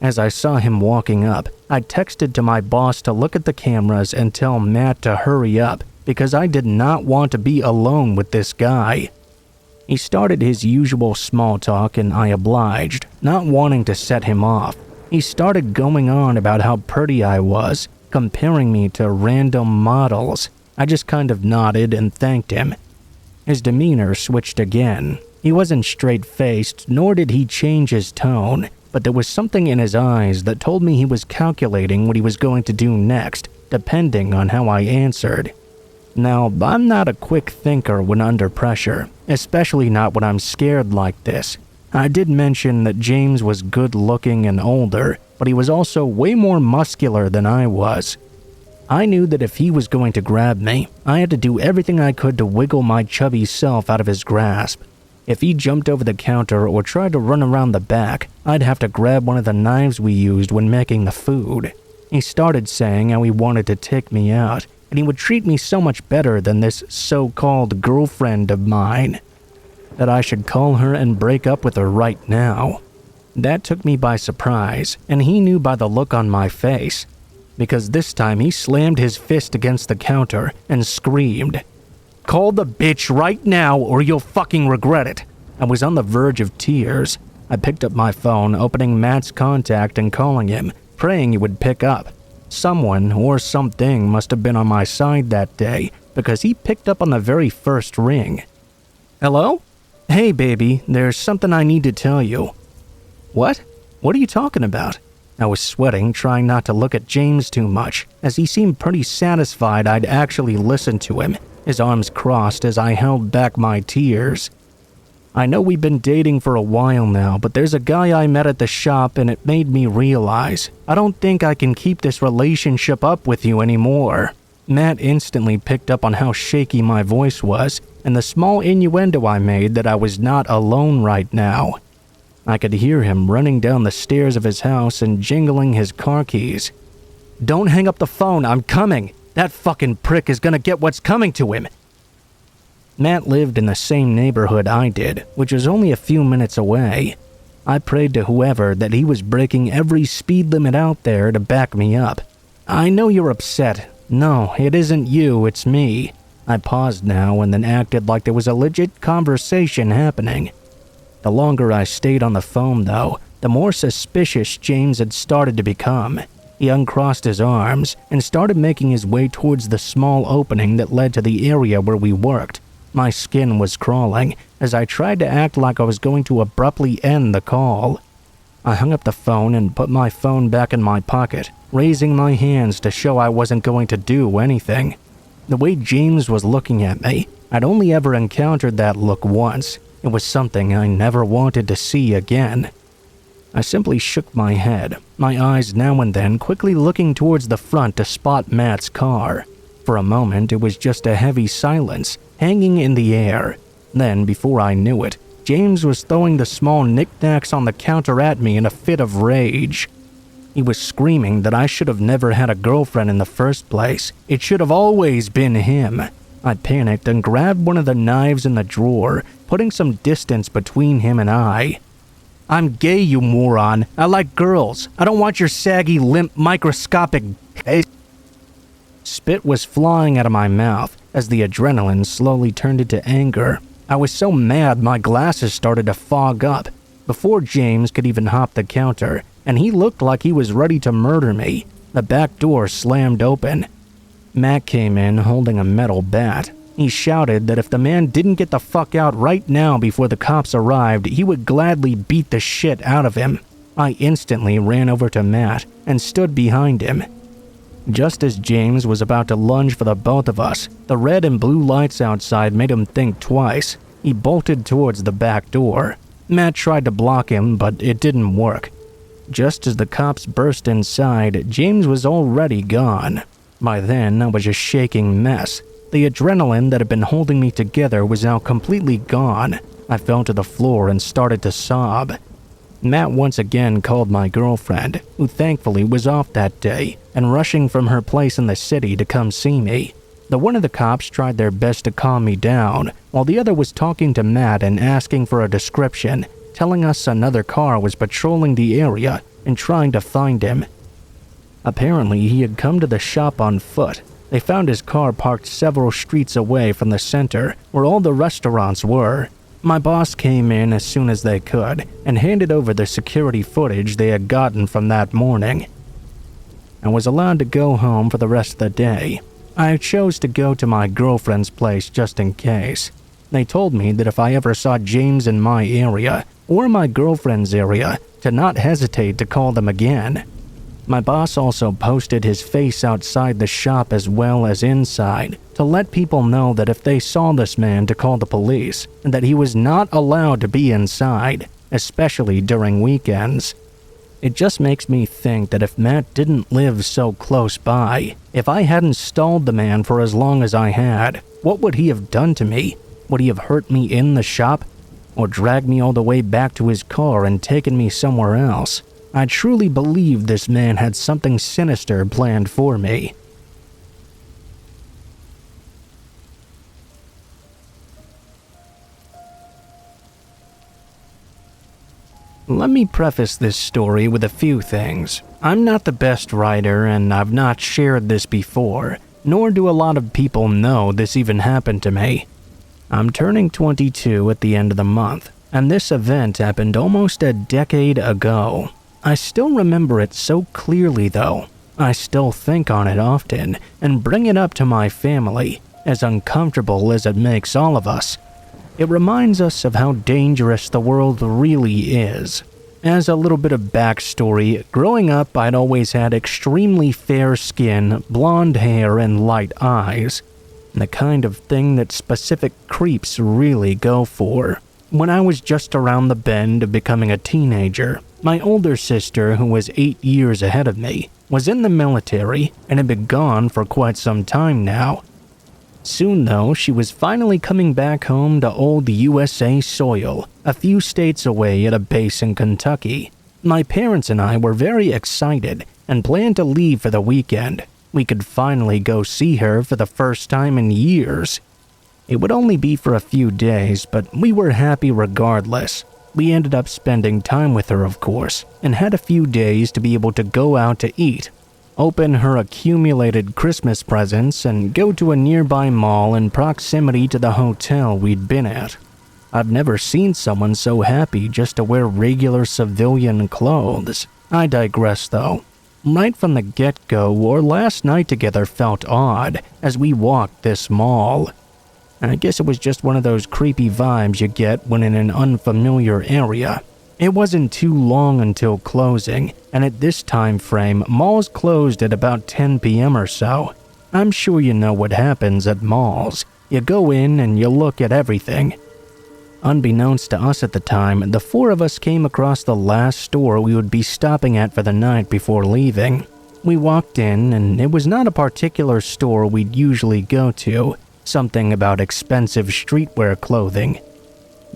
As I saw him walking up, I texted to my boss to look at the cameras and tell Matt to hurry up because I did not want to be alone with this guy. He started his usual small talk and I obliged, not wanting to set him off. He started going on about how pretty I was, comparing me to random models. I just kind of nodded and thanked him. His demeanor switched again. He wasn't straight-faced, nor did he change his tone, but there was something in his eyes that told me he was calculating what he was going to do next, depending on how I answered. Now, I'm not a quick thinker when under pressure, especially not when I'm scared like this. I did mention that James was good-looking and older, but he was also way more muscular than I was. I knew that if he was going to grab me, I had to do everything I could to wiggle my chubby self out of his grasp. If he jumped over the counter or tried to run around the back, I'd have to grab one of the knives we used when making the food. He started saying how he wanted to take me out, and he would treat me so much better than this so-called girlfriend of mine, that I should call her and break up with her right now. That took me by surprise, and he knew by the look on my face, because this time he slammed his fist against the counter and screamed, "Call the bitch right now or you'll fucking regret it." I was on the verge of tears. I picked up my phone, opening Matt's contact and calling him, praying he would pick up. Someone or something must have been on my side that day, because he picked up on the very first ring. "Hello? Hey baby, there's something I need to tell you." "What? What are you talking about?" I was sweating, trying not to look at James too much, as he seemed pretty satisfied I'd actually listened to him, his arms crossed as I held back my tears. "I know we've been dating for a while now, but there's a guy I met at the shop and it made me realize I don't think I can keep this relationship up with you anymore." Matt instantly picked up on how shaky my voice was and the small innuendo I made that I was not alone right now. I could hear him running down the stairs of his house and jingling his car keys. "Don't hang up the phone, I'm coming. That fucking prick is gonna get what's coming to him." Matt lived in the same neighborhood I did, which was only a few minutes away. I prayed to whoever that he was breaking every speed limit out there to back me up. I know you're upset. No, it isn't you, it's me. I paused now and then acted like there was a legit conversation happening. The longer I stayed on the phone, though, the more suspicious James had started to become. He uncrossed his arms and started making his way towards the small opening that led to the area where we worked. My skin was crawling as I tried to act like I was going to abruptly end the call. I hung up the phone and put my phone back in my pocket, raising my hands to show I wasn't going to do anything. The way James was looking at me, I'd only ever encountered that look once. It was something I never wanted to see again. I simply shook my head, my eyes now and then quickly looking towards the front to spot Matt's car. For a moment, it was just a heavy silence, hanging in the air. Then, before I knew it, James was throwing the small knickknacks on the counter at me in a fit of rage. He was screaming that I should have never had a girlfriend in the first place. It should have always been him. I panicked and grabbed one of the knives in the drawer, putting some distance between him and I. I'm gay, you moron. I like girls. I don't want your saggy, limp, microscopic... Spit was flying out of my mouth as the adrenaline slowly turned into anger. I was so mad my glasses started to fog up before James could even hop the counter, and he looked like he was ready to murder me. The back door slammed open. Matt came in holding a metal bat. He shouted that if the man didn't get the fuck out right now before the cops arrived, he would gladly beat the shit out of him. I instantly ran over to Matt and stood behind him. Just as James was about to lunge for the both of us, the red and blue lights outside made him think twice. He bolted towards the back door. Matt tried to block him, but it didn't work. Just as the cops burst inside, James was already gone. By then, I was a shaking mess. The adrenaline that had been holding me together was now completely gone. I fell to the floor and started to sob. Matt once again called my girlfriend, who thankfully was off that day, and rushing from her place in the city to come see me. The one of the cops tried their best to calm me down, while the other was talking to Matt and asking for a description, telling us another car was patrolling the area and trying to find him. Apparently, he had come to the shop on foot. They found his car parked several streets away from the center, where all the restaurants were. My boss came in as soon as they could and handed over the security footage they had gotten from that morning. I was allowed to go home for the rest of the day. I chose to go to my girlfriend's place just in case. They told me that if I ever saw James in my area, or my girlfriend's area, to not hesitate to call them again. My boss also posted his face outside the shop as well as inside to let people know that if they saw this man to call the police and that he was not allowed to be inside, especially during weekends. It just makes me think that if Matt didn't live so close by, if I hadn't stalled the man for as long as I had, what would he have done to me? Would he have hurt me in the shop? Or dragged me all the way back to his car and taken me somewhere else? I truly believe this man had something sinister planned for me. Let me preface this story with a few things. I'm not the best writer and I've not shared this before, nor do a lot of people know this even happened to me. I'm turning 22 at the end of the month, and this event happened almost a decade ago. I still remember it so clearly though. I still think on it often and bring it up to my family, as uncomfortable as it makes all of us. It reminds us of how dangerous the world really is. As a little bit of backstory, growing up I'd always had extremely fair skin, blonde hair, and light eyes. The kind of thing that specific creeps really go for. When I was just around the bend of becoming a teenager, my older sister, who was 8 years ahead of me, was in the military and had been gone for quite some time now. Soon though, she was finally coming back home to old USA soil, a few states away at a base in Kentucky. My parents and I were very excited and planned to leave for the weekend. We could finally go see her for the first time in years. It would only be for a few days, but we were happy regardless. We ended up spending time with her, of course, and had a few days to be able to go out to eat, open her accumulated Christmas presents, and go to a nearby mall in proximity to the hotel we'd been at. I've never seen someone so happy just to wear regular civilian clothes. I digress though. Right from the get-go, our last night together felt odd as we walked this mall. I guess it was just one of those creepy vibes you get when in an unfamiliar area. It wasn't too long until closing, and at this time frame, malls closed at about 10 p.m. or so. I'm sure you know what happens at malls. You go in and you look at everything. Unbeknownst to us at the time, the four of us came across the last store we would be stopping at for the night before leaving. We walked in, and it was not a particular store we'd usually go to, something about expensive streetwear clothing.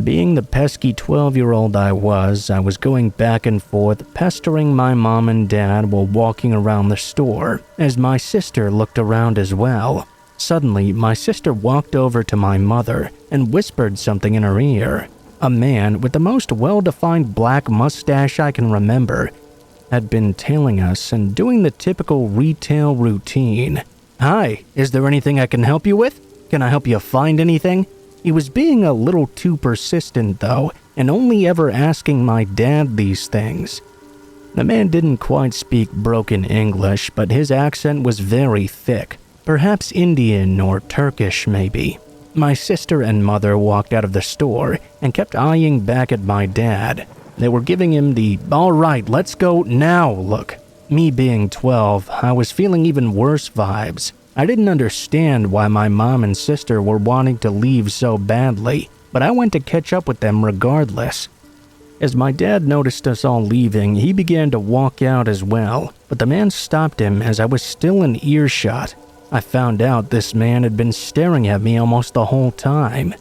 Being the pesky 12-year-old I was going back and forth pestering my mom and dad while walking around the store, as my sister looked around as well. Suddenly, my sister walked over to my mother and whispered something in her ear. A man with the most well-defined black mustache I can remember had been tailing us and doing the typical retail routine. "Hi, is there anything I can help you with? Can I help you find anything?" He was being a little too persistent though, and only ever asking my dad these things. The man didn't quite speak broken English, but his accent was very thick. Perhaps Indian or Turkish, maybe. My sister and mother walked out of the store and kept eyeing back at my dad. They were giving him the "all right, let's go now" look. Me being 12, I was feeling even worse vibes. I didn't understand why my mom and sister were wanting to leave so badly, but I went to catch up with them regardless. As my dad noticed us all leaving, he began to walk out as well, but the man stopped him as I was still in earshot. I found out this man had been staring at me almost the whole time.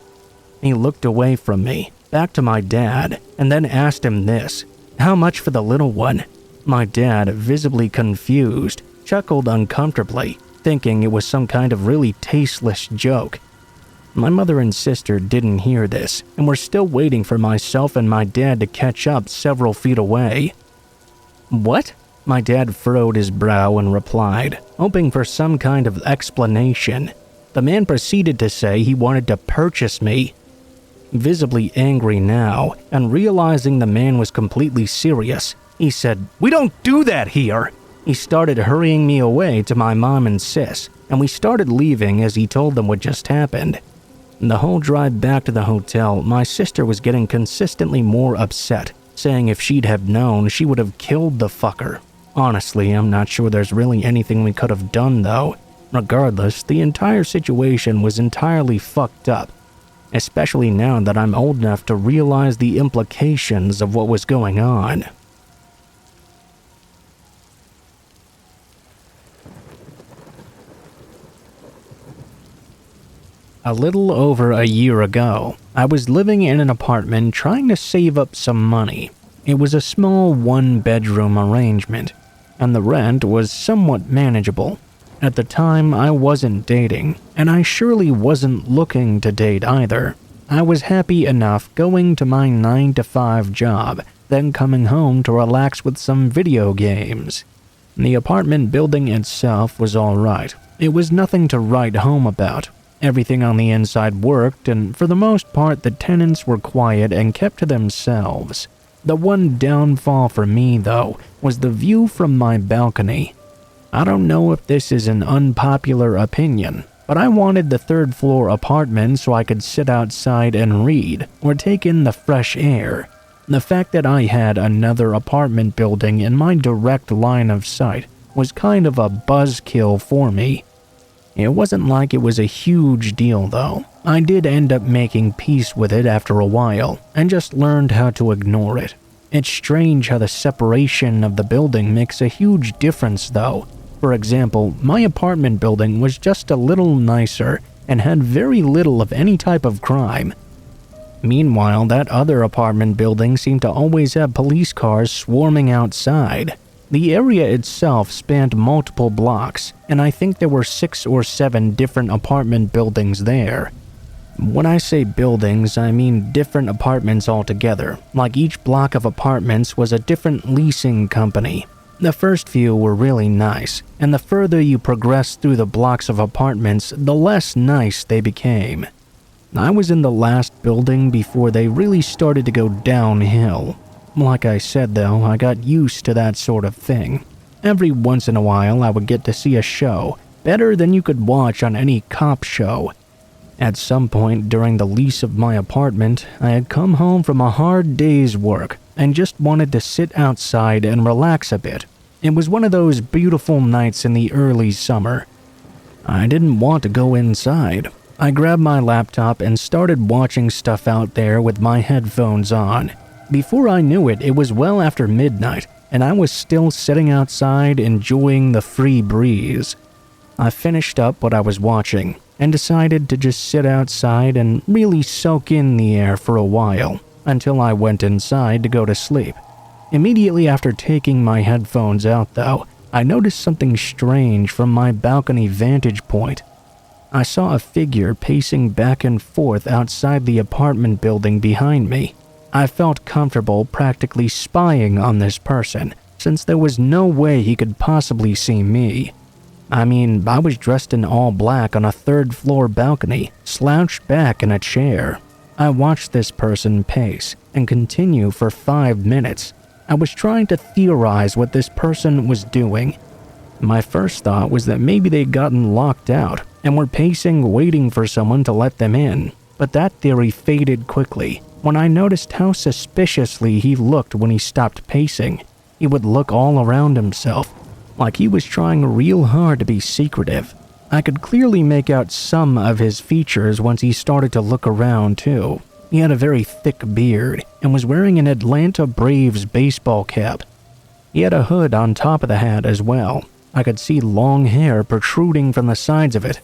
He looked away from me, back to my dad, and then asked him this: "How much for the little one?" My dad, visibly confused, chuckled uncomfortably, thinking it was some kind of really tasteless joke. My mother and sister didn't hear this, and were still waiting for myself and my dad to catch up several feet away. "What?" My dad furrowed his brow and replied, hoping for some kind of explanation. The man proceeded to say he wanted to purchase me. Visibly angry now, and realizing the man was completely serious, he said, "We don't do that here." He started hurrying me away to my mom and sis, and we started leaving as he told them what just happened. The whole drive back to the hotel, my sister was getting consistently more upset, saying if she'd have known, she would have killed the fucker. Honestly, I'm not sure there's really anything we could have done though. Regardless, the entire situation was entirely fucked up, especially now that I'm old enough to realize the implications of what was going on. A little over a year ago, I was living in an apartment trying to save up some money. It was a small one-bedroom arrangement, and the rent was somewhat manageable. At the time, I wasn't dating, and I surely wasn't looking to date either. I was happy enough going to my 9-to-5 job, then coming home to relax with some video games. The apartment building itself was alright. It was nothing to write home about. Everything on the inside worked, and for the most part the tenants were quiet and kept to themselves. The one downfall for me, though, was the view from my balcony. I don't know if this is an unpopular opinion, but I wanted the third-floor apartment so I could sit outside and read, or take in the fresh air. The fact that I had another apartment building in my direct line of sight was kind of a buzzkill for me. It wasn't like it was a huge deal though. I did end up making peace with it after a while, and just learned how to ignore it. It's strange how the separation of the building makes a huge difference though. For example, my apartment building was just a little nicer and had very little of any type of crime. Meanwhile, that other apartment building seemed to always have police cars swarming outside. The area itself spanned multiple blocks, and I think there were 6 or 7 different apartment buildings there. When I say buildings, I mean different apartments altogether, like each block of apartments was a different leasing company. The first few were really nice, and the further you progressed through the blocks of apartments, the less nice they became. I was in the last building before they really started to go downhill. Like I said though, I got used to that sort of thing. Every once in a while I would get to see a show, better than you could watch on any cop show. At some point during the lease of my apartment, I had come home from a hard day's work and just wanted to sit outside and relax a bit. It was one of those beautiful nights in the early summer. I didn't want to go inside. I grabbed my laptop and started watching stuff out there with my headphones on. Before I knew it, it was well after midnight, and I was still sitting outside enjoying the free breeze. I finished up what I was watching and decided to just sit outside and really soak in the air for a while until I went inside to go to sleep. Immediately after taking my headphones out though, I noticed something strange from my balcony vantage point. I saw a figure pacing back and forth outside the apartment building behind me. I felt comfortable practically spying on this person, since there was no way he could possibly see me. I mean, I was dressed in all black on a third-floor balcony, slouched back in a chair. I watched this person pace and continue for 5 minutes. I was trying to theorize what this person was doing. My first thought was that maybe they'd gotten locked out and were pacing waiting for someone to let them in. But that theory faded quickly when I noticed how suspiciously he looked when he stopped pacing. He would look all around himself, like he was trying real hard to be secretive. I could clearly make out some of his features once he started to look around too. He had a very thick beard and was wearing an Atlanta Braves baseball cap. He had a hood on top of the hat as well. I could see long hair protruding from the sides of it.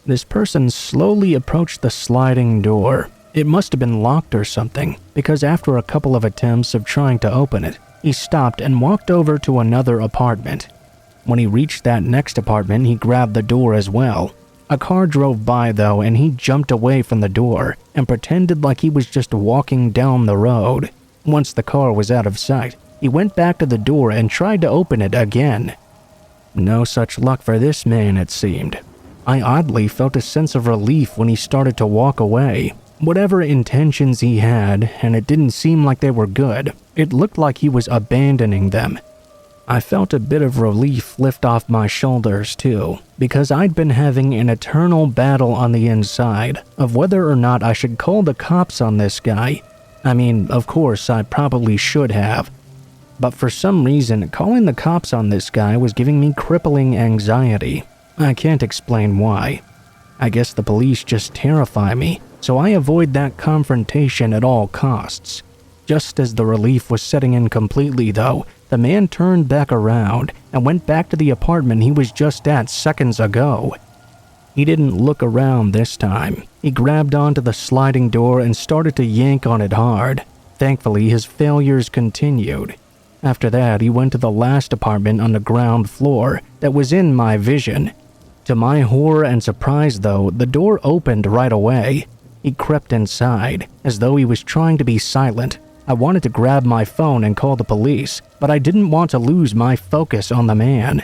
This person slowly approached the sliding door. It must have been locked or something, because after a couple of attempts of trying to open it, he stopped and walked over to another apartment. When he reached that next apartment, he grabbed the door as well. A car drove by though, and he jumped away from the door and pretended like he was just walking down the road. Once the car was out of sight, he went back to the door and tried to open it again. No such luck for this man, it seemed. I oddly felt a sense of relief when he started to walk away. Whatever intentions he had, and it didn't seem like they were good, it looked like he was abandoning them. I felt a bit of relief lift off my shoulders too, because I'd been having an eternal battle on the inside of whether or not I should call the cops on this guy. I mean, of course, I probably should have. But for some reason, calling the cops on this guy was giving me crippling anxiety. I can't explain why. I guess the police just terrify me, so I avoid that confrontation at all costs. Just as the relief was setting in completely though, the man turned back around and went back to the apartment he was just at seconds ago. He didn't look around this time. He grabbed onto the sliding door and started to yank on it hard. Thankfully, his failures continued. After that, he went to the last apartment on the ground floor that was in my vision. To my horror and surprise though, the door opened right away. He crept inside, as though he was trying to be silent. I wanted to grab my phone and call the police, but I didn't want to lose my focus on the man.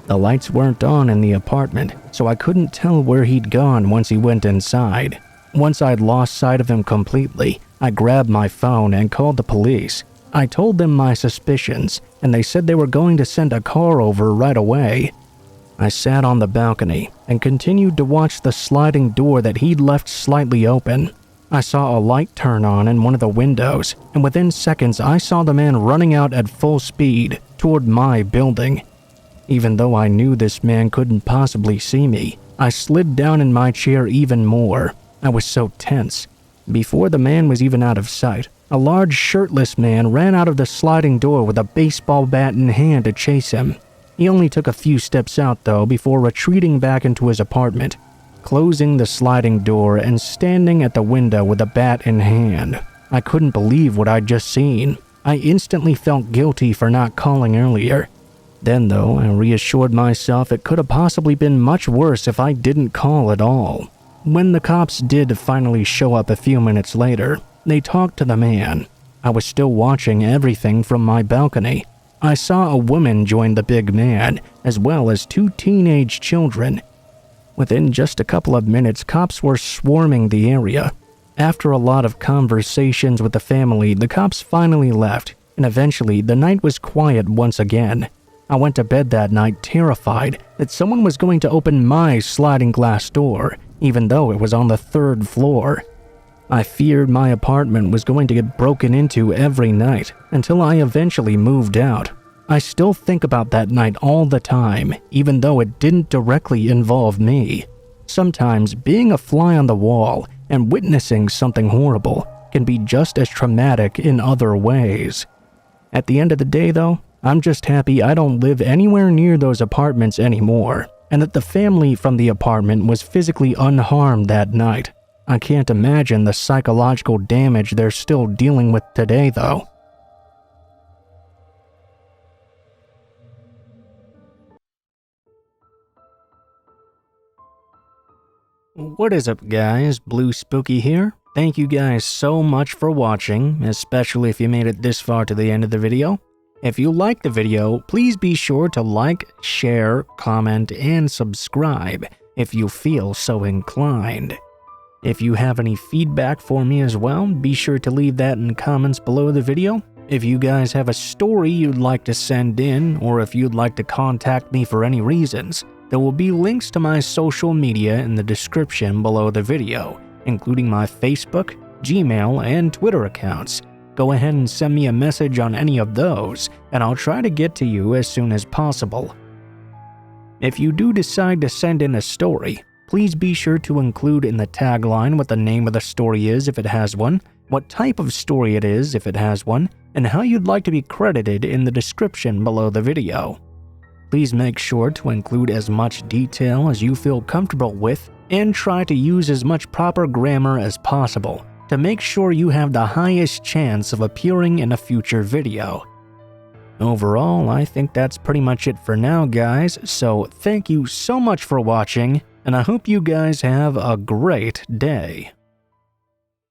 The lights weren't on in the apartment, so I couldn't tell where he'd gone once he went inside. Once I'd lost sight of him completely, I grabbed my phone and called the police. I told them my suspicions, and they said they were going to send a car over right away. I sat on the balcony and continued to watch the sliding door that he'd left slightly open. I saw a light turn on in one of the windows, and within seconds I saw the man running out at full speed toward my building. Even though I knew this man couldn't possibly see me, I slid down in my chair even more. I was so tense. Before the man was even out of sight, a large shirtless man ran out of the sliding door with a baseball bat in hand to chase him. He only took a few steps out though before retreating back into his apartment, closing the sliding door and standing at the window with a bat in hand. I couldn't believe what I'd just seen. I instantly felt guilty for not calling earlier. Then though, I reassured myself it could have possibly been much worse if I didn't call at all. When the cops did finally show up a few minutes later, they talked to the man. I was still watching everything from my balcony. I saw a woman join the big man, as well as 2 teenage children. Within just a couple of minutes, cops were swarming the area. After a lot of conversations with the family, the cops finally left, and eventually the night was quiet once again. I went to bed that night terrified that someone was going to open my sliding glass door, even though it was on the 3rd floor. I feared my apartment was going to get broken into every night until I eventually moved out. I still think about that night all the time, even though it didn't directly involve me. Sometimes being a fly on the wall and witnessing something horrible can be just as traumatic in other ways. At the end of the day though, I'm just happy I don't live anywhere near those apartments anymore, and that the family from the apartment was physically unharmed that night. I can't imagine the psychological damage they're still dealing with today though. What is up guys, Blue Spooky here. Thank you guys so much for watching, especially if you made it this far to the end of the video. If you liked the video, please be sure to like, share, comment, and subscribe if you feel so inclined. If you have any feedback for me as well, be sure to leave that in comments below the video. If you guys have a story you'd like to send in, or if you'd like to contact me for any reasons, there will be links to my social media in the description below the video, including my Facebook, Gmail, and Twitter accounts. Go ahead and send me a message on any of those, and I'll try to get to you as soon as possible. If you do decide to send in a story, please be sure to include in the tagline what the name of the story is if it has one, what type of story it is if it has one, and how you'd like to be credited in the description below the video. Please make sure to include as much detail as you feel comfortable with, and try to use as much proper grammar as possible to make sure you have the highest chance of appearing in a future video. Overall, I think that's pretty much it for now guys, so thank you so much for watching, and I hope you guys have a great day.